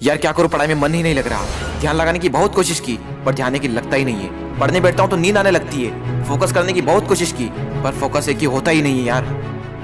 यार क्या करूं, पढ़ाई में मन ही नहीं लग रहा। ध्यान लगाने की बहुत कोशिश की पर ध्यान की लगता ही नहीं है। पढ़ने बैठता हूं तो नींद आने लगती है। फोकस करने की बहुत कोशिश की पर फोकस एक ही होता ही नहीं है यार।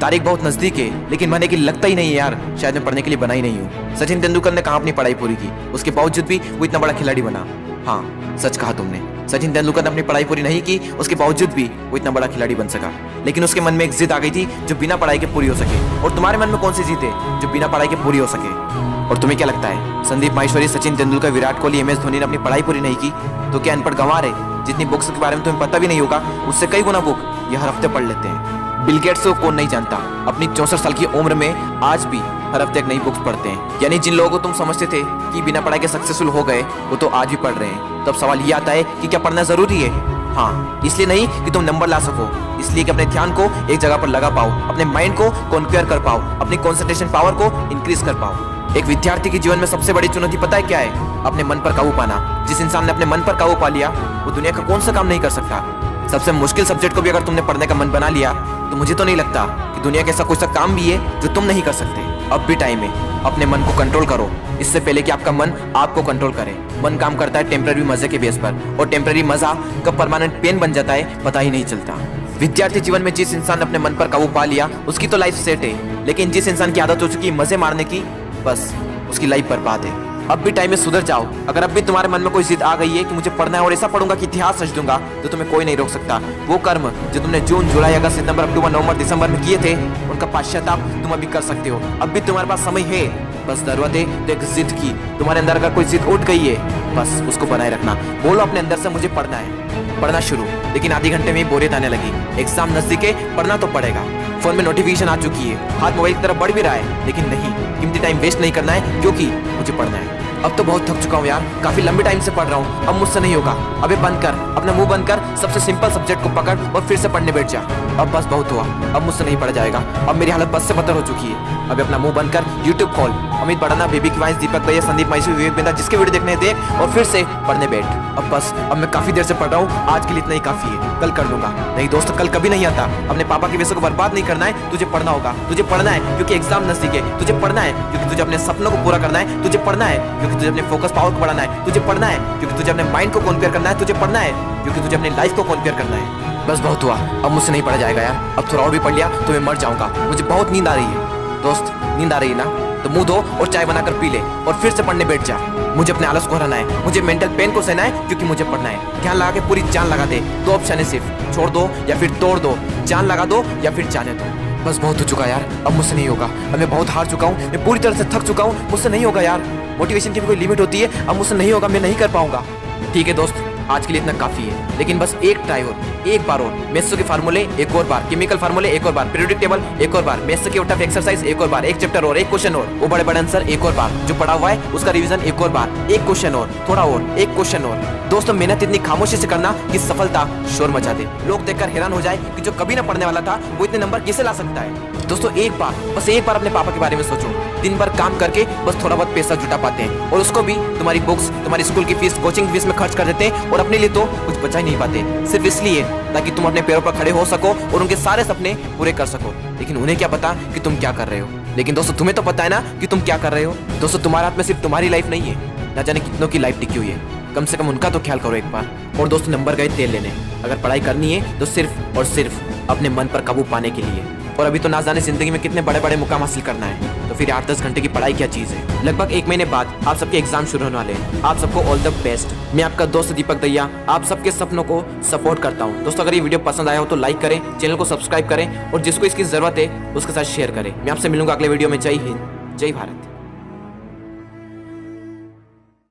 तारीख बहुत नजदीक है लेकिन मन की लगता ही नहीं है यार। शायद मैं पढ़ने के लिए बना ही नहीं हूँ। सचिन तेंदुलकर ने कहाँ अपनी पढ़ाई पूरी की, उसके बावजूद भी वो इतना बड़ा खिलाड़ी बना। हाँ सच कहा तुमने, सचिन तेंदुलकर ने अपनी पढ़ाई पूरी नहीं की, उसके बावजूद भी वो इतना बड़ा खिलाड़ी बन सका। लेकिन उसके मन में एक जिद आ गई थी जो बिना पढ़ाई के पूरी हो सके। और तुम्हारे मन में कौन सी जिद है जो बिना पढ़ाई के पूरी हो सके? और तुम्हें क्या लगता है संदीप माहेश्वरी, सचिन तेंदुलकर, विराट कोहली, MS धोनी ने अपनी पढ़ाई पूरी नहीं की तो क्या अनपढ़ गंवार है? जितनी बुक्स के बारे में तुम्हें पता भी नहीं होगा उससे कई गुना बुक ये हर हफ्ते पढ़ लेते हैं। बिल गेट्स को कौन नहीं जानता, अपनी 64 साल की उम्र में आज भी हर हफ्ते एक नई बुक्स पढ़ते हैं। यानी जिन लोगों को तुम समझते थे कि बिना पढ़ाई के सक्सेसफुल हो गए वो तो आज भी पढ़ रहे हैं। तब सवाल ये आता है कि क्या पढ़ना जरूरी है? हाँ, इसलिए नहीं कि तुम नंबर ला सको, इसलिए कि अपने ध्यान को एक जगह पर लगा पाओ, अपने माइंड को कॉन्क्वेयर कर पाओ, अपनी कॉन्सेंट्रेशन पावर को इंक्रीज कर पाओ। एक विद्यार्थी के जीवन में सबसे बड़ी चुनौती पता है क्या है? अपने मन पर काबू पाना। जिस इंसान ने अपने मन पर काबू पा लिया वो दुनिया का कौन सा काम नहीं कर सकता। सबसे मुश्किल सब्जेक्ट को भी अगर तुमने पढ़ने का मन बना लिया तो मुझे तो नहीं लगता कि दुनिया का ऐसा कोई सा काम भी है जो तुम नहीं कर सकते। अब भी टाइम है, अपने मन को कंट्रोल करो इससे पहले कि आपका मन आपको कंट्रोल करे। मन काम करता है टेम्पररी मजे के बेस पर और टेम्पररी मजा कब परमानेंट पेन बन जाता है पता ही नहीं चलता। विद्यार्थी जीवन में जिस इंसान ने अपने मन पर काबू पा लिया उसकी तो लाइफ सेट है, लेकिन जिस इंसान की आदत हो चुकी है मजे मारने की, बस उसकी लाइफ बर्बाद है। अब भी टाइम में सुधर जाओ। अगर अब भी तुम्हारे मन में कोई जिद आ गई है कि मुझे पढ़ना है और ऐसा पढ़ूंगा कि इतिहास रच दूंगा तो तुम्हें कोई नहीं रोक सकता। वो कर्म जो तुमने जून, जुलाई, अगस्त, सितंबर, अक्टूबर, नवंबर, दिसंबर में किए थे उनका पश्चाताप तुम अभी कर सकते हो। अब भी तुम्हारे पास समय है, बस जरूरत है तो एक जिद की। तुम्हारे अंदर अगर कोई जिद उठ गई है बस उसको बनाए रखना। बोलो अपने अंदर से मुझे पढ़ना है, पढ़ना शुरू। लेकिन आधे घंटे में बोरियत आने लगी, एग्जाम नजदीक है, पढ़ना तो पड़ेगा। फोन में नोटिफिकेशन आ चुकी है, हाथ मोबाइल की तरफ बढ़ भी रहा है, लेकिन नहीं, कीमती टाइम वेस्ट नहीं करना है क्योंकि मुझे पढ़ना है। अब तो बहुत थक चुका हूँ यार, काफी लंबे टाइम से पढ़ रहा हूँ, अब मुझसे नहीं होगा। अबे बंद कर, अपना मुंह बंद कर, सबसे सिंपल सब्जेक्ट को पकड़ और फिर से पढ़ने बैठ जा। अब बस बहुत हुआ, अब मुझसे नहीं पढ़ा जाएगा। अब मेरी हालत बस से बदतर हो चुकी है। अब अपना मुंह बंद कर, यूट्यूब खोल, अमित बड़ाना, बेबी की वॉइस, दीपक दया, संदीप माहेश्वरी, विवेक बिंदा, जिसके वीडियो देखने देख और फिर से पढ़ने बैठ। अब बस, अब मैं काफी देर से पढ़ रहा हूँ, आज के लिए इतना ही काफी है, कल कर लूंगा। नहीं दोस्त, कल कभी नहीं आता। अपने पापा के पैसे को बर्बाद नहीं करना है, तुझे पढ़ना होगा। तुझे पढ़ना है क्योंकि एग्जाम नजदीक है, तुझे पढ़ना है क्योंकि तुझे अपने सपनों को पूरा करना है, तुझे पढ़ना है क्योंकि तुझे अपने फोकस पावर को बढ़ाना है, तुझे पढ़ना है क्योंकि तुझे अपने माइंड को कॉन्क्वेयर करना है, तुझे पढ़ना है क्योंकि तुझे अपनी लाइफ को कॉन्क्वेयर करना है। बस बहुत हुआ, अब मुझसे नहीं पढ़ा जाएगा यार। अब थोड़ा और भी पढ़ लिया तो मैं मर जाऊंगा। मुझे बहुत नींद आ रही है। दोस्त, नींद आ रही है ना तो मुंह धो और चाय बनाकर पी ले और फिर से पढ़ने बैठ जा। मुझे अपने आलस को हराना है, मुझे मेंटल पेन को सहना है क्योंकि मुझे पढ़ना है। ध्यान लगा के पूरी जान लगा दे। दो ऑप्शन है सिर्फ, छोड़ दो या फिर तोड़ दो, जान लगा दो या फिर जाने दो। बस बहुत हो चुका यार, अब मुझसे नहीं होगा। अब मैं बहुत हार चुका हूँ, मैं पूरी तरह से थक चुका हूँ, मुझसे नहीं होगा यार। मोटिवेशन की भी कोई लिमिट होती है, अब मुझसे नहीं होगा, मैं नहीं कर पाऊंगा। ठीक है दोस्त, आज के लिए इतना काफी है, लेकिन बस एक ट्राई और, एक बार और। मेथ्स के फार्मूले एक और बार, केमिकल फार्मूले एक और बार, पीरियोडिक टेबल एक और बार, मेथ्स के टफ एक्सरसाइज एक और बार, एक चैप्टर और, एक क्वेश्चन और, वो बड़े बड़े आंसर एक और बार, जो पढ़ा हुआ है उसका रिवीजन एक और बार, एक क्वेश्चन और, थोड़ा और, एक क्वेश्चन और। दोस्तों, मेहनत इतनी खामोशी से करना कि सफलता शोर मचा दे, लोग देखकर हैरान हो जाए कि जो कभी ना पढ़ने वाला था वो इतने नंबर कैसे ला सकता है। दोस्तों, एक बार, बस एक बार अपने पापा के बारे में सोचो। दिन भर काम करके बस थोड़ा बहुत पैसा जुटा पाते हैं और उसको भी तुम्हारी बुक्स, तुम्हारी स्कूल की फीस, कोचिंग फीस में खर्च कर देते हैं और अपने लिए तो कुछ बचा ही नहीं पाते, सिर्फ इसलिए ताकि तुम अपने पैरों पर खड़े हो सको और उनके सारे सपने पूरे कर सको। लेकिन उन्हें क्या पता कि तुम क्या कर रहे हो। लेकिन दोस्तों, तुम्हें तो पता है ना कि तुम क्या कर रहे हो। दोस्तों, तुम्हारे हाथ में सिर्फ तुम्हारी लाइफ नहीं है, ना जाने कितनों की लाइफ टिकी हुई है। कम से कम उनका तो ख्याल करो एक बार। और दोस्तों, नंबर गए तेल लेने। अगर पढ़ाई करनी है तो सिर्फ और सिर्फ अपने मन पर काबू पाने के लिए। और अभी तो ना जाने जिंदगी में कितने बड़े बड़े मुकाम हासिल करना है, तो फिर 8-10 घंटे की पढ़ाई क्या चीज है। लगभग 1 महीने बाद आप सबके एग्जाम शुरू होने वाले हैं। आप सबको ऑल द बेस्ट। मैं आपका दोस्त दीपक दैया आप सबके सपनों को सपोर्ट करता हूँ। दोस्तों, अगर ये वीडियो पसंद आया हो तो लाइक करें, चैनल को सब्सक्राइब करें और जिसको इसकी जरूरत है उसके साथ शेयर करें। मैं आपसे मिलूंगा अगले वीडियो में। जय हिंद, जय भारत।